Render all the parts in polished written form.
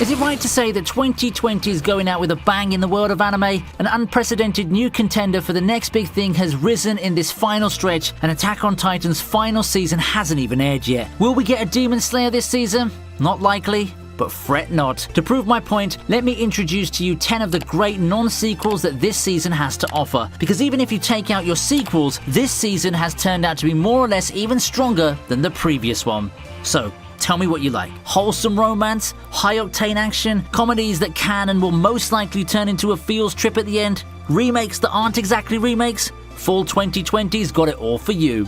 Is it right to say that 2020 is going out with a bang in the world of anime? An unprecedented new contender for the next big thing has risen in this final stretch, and Attack on Titan's final season hasn't even aired yet. Will we get a Demon Slayer this season? Not likely. But fret not. To prove my point, let me introduce to you 10 of the great non-sequels that this season has to offer. Because even if you take out your sequels, this season has turned out to be more or less even stronger than the previous one. So, tell me what you like. Wholesome romance, high-octane action, comedies that can and will most likely turn into a feels trip at the end, remakes that aren't exactly remakes. Fall 2020's got it all for you.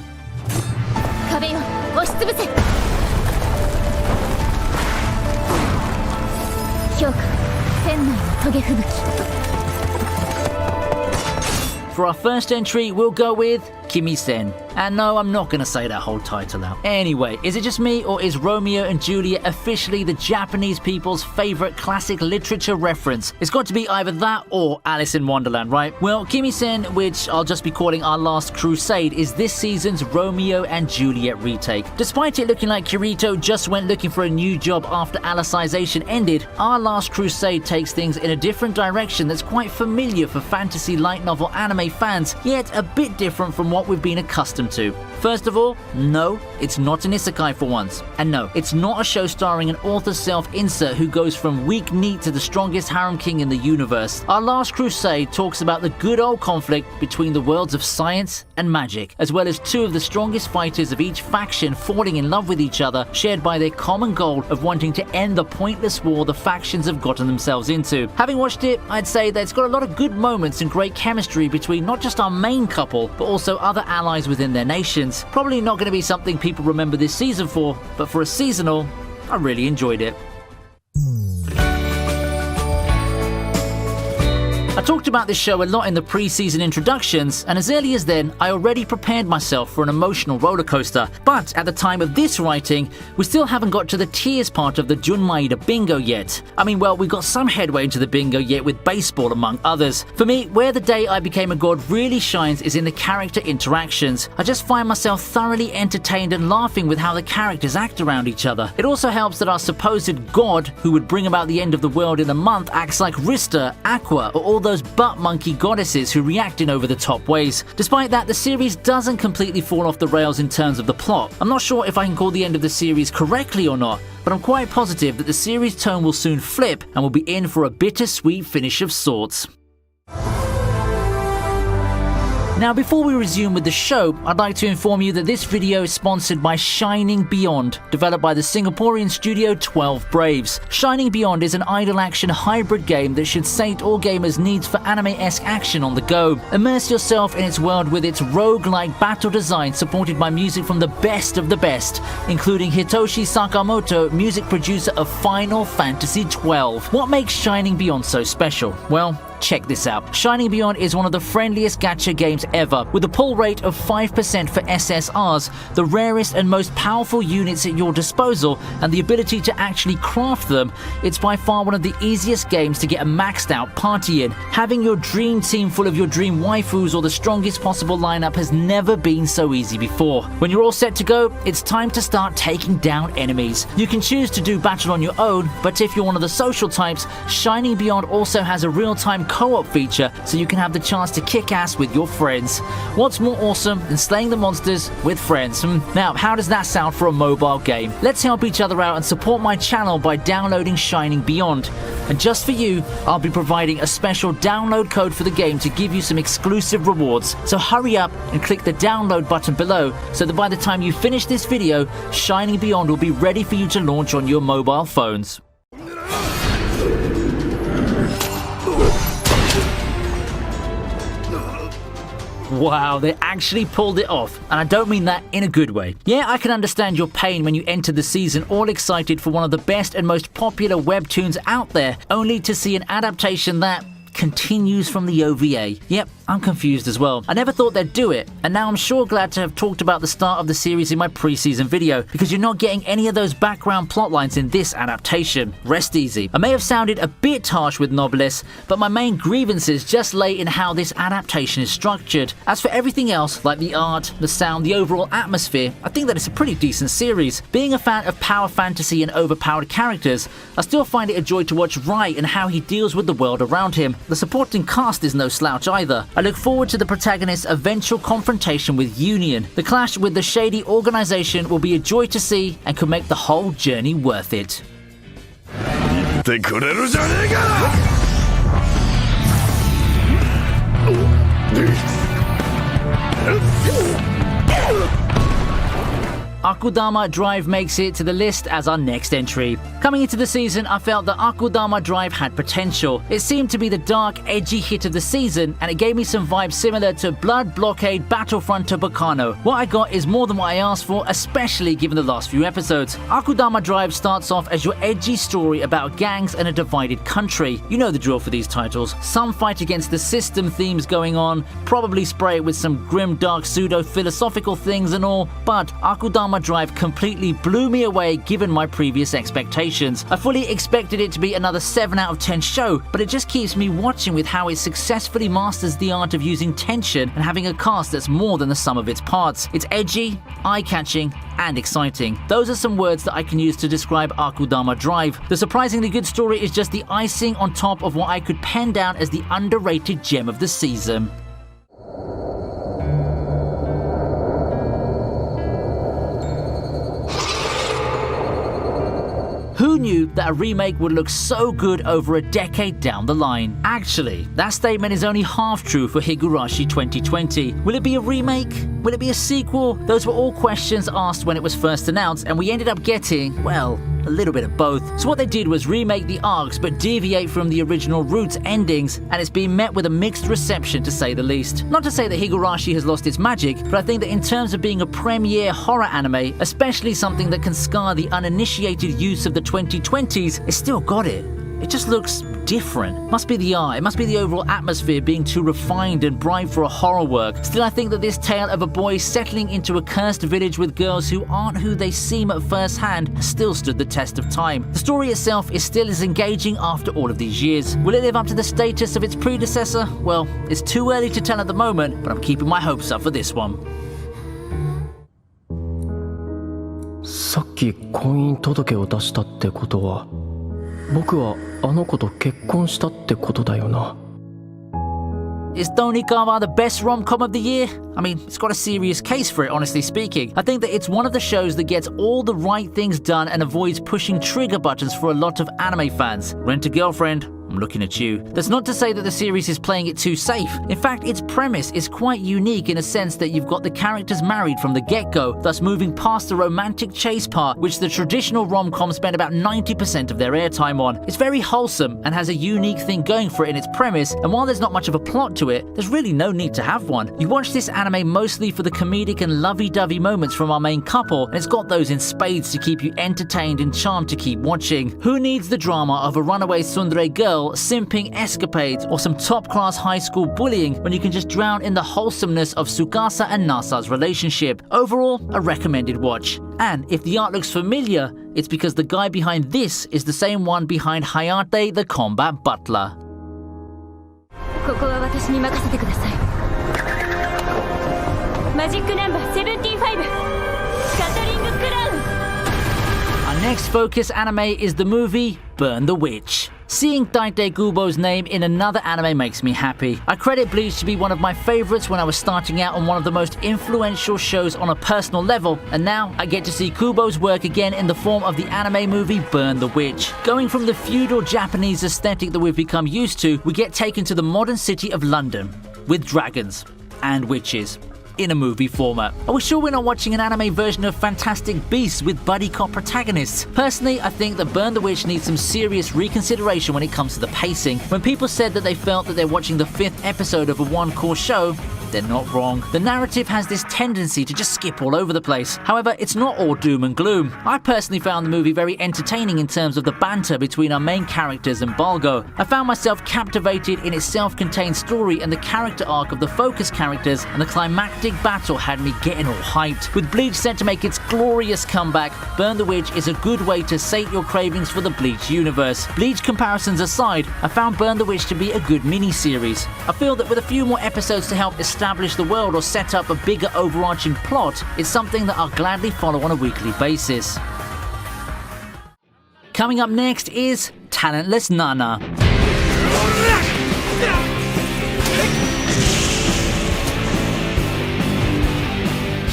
For our first entry, we'll go with Kimi-sen. And no, I'm not going to say that whole title out. Anyway, is it just me, or is Romeo and Juliet officially the Japanese people's favorite classic literature reference? It's got to be either that or Alice in Wonderland, right? Well, Kimi-sen, which I'll just be calling Our Last Crusade, is this season's Romeo and Juliet retake. Despite it looking like Kirito just went looking for a new job after Alicization ended, Our Last Crusade takes things in a different direction that's quite familiar for fantasy light novel anime fans, yet a bit different from what we've been accustomed to. First of all, no, it's not an isekai for once. And no, it's not a show starring an author self-insert who goes from weak NEET to the strongest harem king in the universe. Our Last Crusade talks about the good old conflict between the worlds of science and magic, as well as two of the strongest fighters of each faction falling in love with each other, shared by their common goal of wanting to end the pointless war the factions have gotten themselves into. Having watched it, I'd say that it's got a lot of good moments and great chemistry between not just our main couple, but also other allies within their nations. Probably not going to be something people remember this season for, but for a seasonal, I really enjoyed it. I talked about this show a lot in the pre-season introductions, and as early as then, I already prepared myself for an emotional roller coaster. But at the time of this writing, we still haven't got to the tears part of the Junmaida bingo yet. I mean, well, we got some headway into the bingo yet with baseball among others. For me, where The Day I Became a God really shines is in the character interactions. I just find myself thoroughly entertained and laughing with how the characters act around each other. It also helps that our supposed god, who would bring about the end of the world in a month, acts like Rista, Aqua, or all those butt monkey goddesses who react in over-the-top ways. Despite that, the series doesn't completely fall off the rails in terms of the plot. I'm not sure if I can call the end of the series correctly or not, but I'm quite positive that the series tone will soon flip and will be in for a bittersweet finish of sorts. Now, before we resume with the show, I'd like to inform you that this video is sponsored by Shining Beyond, developed by the Singaporean studio 12 Braves. Shining Beyond is an idle-action hybrid game that should sate all gamers' needs for anime-esque action on the go. Immerse yourself in its world with its rogue-like battle design supported by music from the best of the best, including Hitoshi Sakamoto, music producer of Final Fantasy XII. What makes Shining Beyond so special? Well, check this out. Shining Beyond is one of the friendliest gacha games ever, with a pull rate of 5% for SSRs, the rarest and most powerful units at your disposal, and the ability to actually craft them. It's by far one of the easiest games to get a maxed out party in. Having your dream team full of your dream waifus or the strongest possible lineup has never been so easy before. When you're all set to go, it's time to start taking down enemies. You can choose to do battle on your own, but if you're one of the social types, Shining Beyond also has a real-time co-op feature, so you can have the chance to kick ass with your friends. What's more awesome than slaying the monsters with friends? Now, how does that sound for a mobile game? Let's help each other out and support my channel by downloading Shining Beyond. And just for you, I'll be providing a special download code for the game to give you some exclusive rewards. So hurry up and click the download button below, so that by the time you finish this video, Shining Beyond will be ready for you to launch on your mobile phones. Wow, they actually pulled it off, and I don't mean that in a good way. Yeah, I can understand your pain when you enter the season all excited for one of the best and most popular webtoons out there, only to see an adaptation that continues from the OVA. Yep, I'm confused as well. I never thought they'd do it, and now I'm sure glad to have talked about the start of the series in my pre-season video, because you're not getting any of those background plot lines in this adaptation. Rest easy. I may have sounded a bit harsh with Noblesse, but my main grievances just lay in how this adaptation is structured. As for everything else, like the art, the sound, the overall atmosphere, I think that it's a pretty decent series. Being a fan of power fantasy and overpowered characters, I still find it a joy to watch Rai and how he deals with the world around him. The supporting cast is no slouch either. I look forward to the protagonist's eventual confrontation with Union. The clash with the shady organization will be a joy to see and could make the whole journey worth it. Akudama Drive makes it to the list as our next entry. Coming into the season, I felt that Akudama Drive had potential. It seemed to be the dark, edgy hit of the season, and it gave me some vibes similar to Blood Blockade Battlefront to Bacano. What I got is more than what I asked for, especially given the last few episodes. Akudama Drive starts off as your edgy story about gangs and a divided country. You know the drill for these titles. Some fight against the system themes going on, probably spray it with some grim, dark, pseudo-philosophical things and all, but Akudama Drive completely blew me away given my previous expectations. I fully expected it to be another 7 out of 10 show, but it just keeps me watching with how it successfully masters the art of using tension and having a cast that's more than the sum of its parts. It's edgy, eye-catching, and exciting. Those are some words that I can use to describe Akudama Drive. The surprisingly good story is just the icing on top of what I could pen down as the underrated gem of the season. Who knew that a remake would look so good over a decade down the line? Actually, that statement is only half true for Higurashi 2020. Will it be a remake? Will it be a sequel? Those were all questions asked when it was first announced, and we ended up getting, well, a little bit of both. So what they did was remake the arcs but deviate from the original route's endings, and it's been met with a mixed reception to say the least. Not to say that Higurashi has lost its magic, but I think that in terms of being a premiere horror anime, especially something that can scar the uninitiated use of the 2020s, it's still got it. It just looks different. Must be the art, it must be the overall atmosphere being too refined and bright for a horror work. Still, I think that this tale of a boy settling into a cursed village with girls who aren't who they seem at first hand still stood the test of time. The story itself is still as engaging after all of these years. Will it live up to the status of its predecessor? Well, it's too early to tell at the moment, but I'm keeping my hopes up for this one. さっき婚姻届を出したってことは僕はあの子と結婚したってことだよな Is Donikawa the best rom-com of the year? I mean, it's got a serious case for it, honestly speaking. I think that it's one of the shows that gets all the right things done and avoids pushing trigger buttons for a lot of anime fans. Rent-A-Girlfriend, I'm looking at you. That's not to say that the series is playing it too safe. In fact, its premise is quite unique in a sense that you've got the characters married from the get-go, thus moving past the romantic chase part, which the traditional rom-com spend about 90% of their airtime on. It's very wholesome and has a unique thing going for it in its premise, and while there's not much of a plot to it, there's really no need to have one. You watch this anime mostly for the comedic and lovey-dovey moments from our main couple, and it's got those in spades to keep you entertained and charmed to keep watching. Who needs the drama of a runaway tsundere girl, simping escapades, or some top-class high school bullying when you can just drown in the wholesomeness of Tsukasa and Nasa's relationship? Overall, a recommended watch. And if the art looks familiar, it's because the guy behind this is the same one behind Hayate the Combat Butler. ここは私に任せてください。マジックナンバー75、カトリング・クラウン。 Our next focus anime is the movie Burn the Witch. Seeing Daite Kubo's name in another anime makes me happy. I credit Bleach to be one of my favorites when I was starting out on one of the most influential shows on a personal level, and now I get to see Kubo's work again in the form of the anime movie Burn the Witch. Going from the feudal Japanese aesthetic that we've become used to, we get taken to the modern city of London, with dragons and witches. In a movie format. Are we sure we're not watching an anime version of Fantastic Beasts with buddy cop protagonists? Personally, I think that Burn the Witch needs some serious reconsideration when it comes to the pacing. When people said that they felt that they're watching the 5th episode of a one-course show, they're not wrong. The narrative has this tendency to just skip all over the place. However, it's not all doom and gloom. I personally found the movie very entertaining in terms of the banter between our main characters and Balgo. I found myself captivated in its self-contained story and the character arc of the focus characters, and the climactic battle had me getting all hyped. With Bleach set to make its glorious comeback, Burn the Witch is a good way to sate your cravings for the Bleach universe. Bleach comparisons aside, I found Burn the Witch to be a good mini-series. I feel that with a few more episodes to help establish the world or set up a bigger overarching plot, it's something that I'll gladly follow on a weekly basis. Coming up next is Talentless Nana.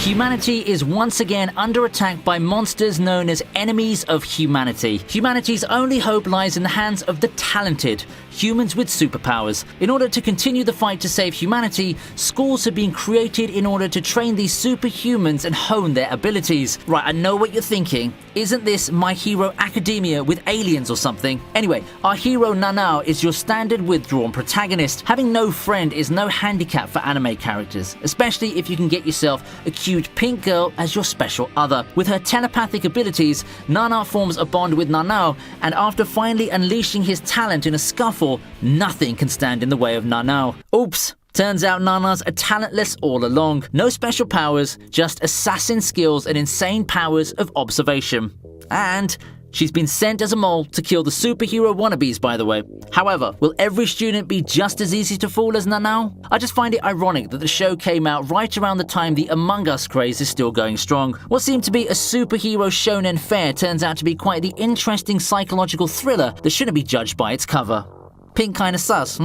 Humanity is once again under attack by monsters known as enemies of humanity. Humanity's only hope lies in the hands of the talented, humans with superpowers. In order to continue the fight to save humanity, schools have been created in order to train these superhumans and hone their abilities. Right, I know what you're thinking. Isn't this My Hero Academia with aliens or something? Anyway, our hero Nanao is your standard withdrawn protagonist. Having no friend is no handicap for anime characters, especially if you can get yourself a cute pink girl as your special other. With her telepathic abilities, Nana forms a bond with Nanao, and after finally unleashing his talent in a scuffle, nothing can stand in the way of Nanao. Oops. Turns out Nana's a talentless all along. No special powers, just assassin skills and insane powers of observation. And she's been sent as a mole to kill the superhero wannabes, by the way. However, will every student be just as easy to fool as Nanao? I just find it ironic that the show came out right around the time the Among Us craze is still going strong. What seemed to be a superhero shonen fare turns out to be quite the interesting psychological thriller that shouldn't be judged by its cover. Pink kinda sus,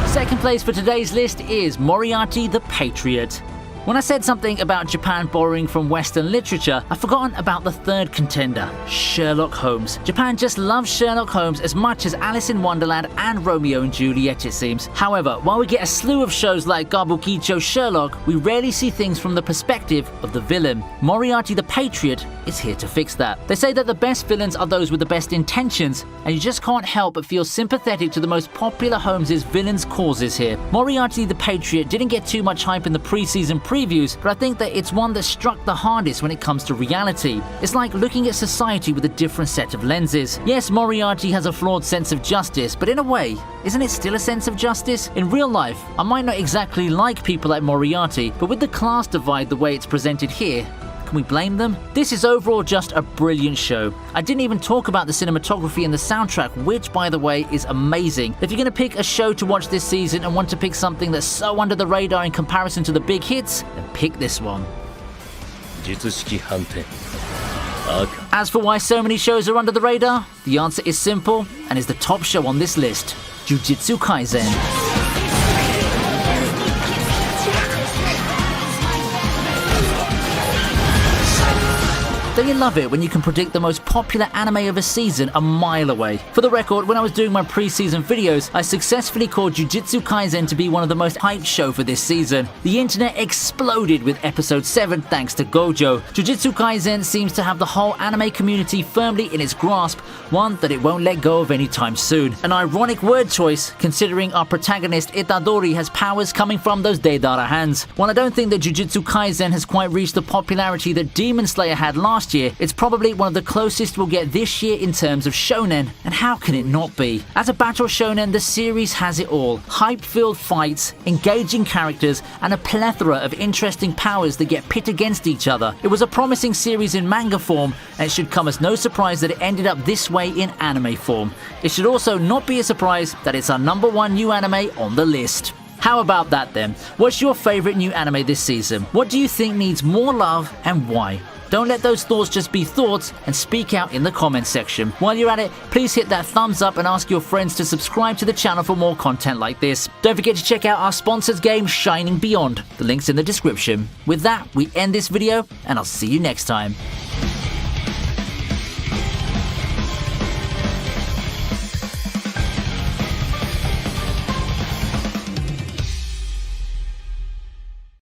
Second place for today's list is Moriarty the Patriot. When I said something about Japan borrowing from Western literature, I've forgotten about the third contender, Sherlock Holmes. Japan just loves Sherlock Holmes as much as Alice in Wonderland and Romeo and Juliet, it seems. However, while we get a slew of shows like Gabukicho Sherlock, we rarely see things from the perspective of the villain. Moriarty the Patriot is here to fix that. They say that the best villains are those with the best intentions, and you just can't help but feel sympathetic to the most popular Holmes' villains' causes here. Moriarty the Patriot didn't get too much hype in the pre-season previews, but I think that it's one that struck the hardest when it comes to reality. It's like looking at society with a different set of lenses. Yes, Moriarty has a flawed sense of justice, but in a way, isn't it still a sense of justice? In real life, I might not exactly like people like Moriarty, but with the class divide the way it's presented here, can we blame them? This is overall just a brilliant show. I didn't even talk about the cinematography and the soundtrack, which, by the way, is amazing. If you're going to pick a show to watch this season and want to pick something that's so under the radar in comparison to the big hits, then pick this one. As for why so many shows are under the radar, the answer is simple and is the top show on this list, Jujitsu Kaizen. Don't you love it when you can predict the most popular anime of a season a mile away? For the record, when I was doing my pre-season videos, I successfully called Jujitsu Kaizen to be one of the most hyped show for this season. The internet exploded with episode 7 thanks to Gojo. Jujitsu Kaizen seems to have the whole anime community firmly in its grasp, one that it won't let go of anytime soon. An ironic word choice, considering our protagonist Itadori has powers coming from those Deidara hands. While I don't think that Jujitsu Kaizen has quite reached the popularity that Demon Slayer had last year, it's probably one of the closest we'll get this year in terms of shonen, and how can it not be? As a battle shonen, the series has it all. Hype-filled fights, engaging characters, and a plethora of interesting powers that get pit against each other. It was a promising series in manga form, and it should come as no surprise that it ended up this way in anime form. It should also not be a surprise that it's our #1 new anime on the list. How about that then? What's your favorite new anime this season? What do you think needs more love and why? Don't let those thoughts just be thoughts and speak out in the comments section. While you're at it, please hit that thumbs up and ask your friends to subscribe to the channel for more content like this. Don't forget to check out our sponsored game, Shining Beyond. The link's in the description. With that, we end this video, and I'll see you next time.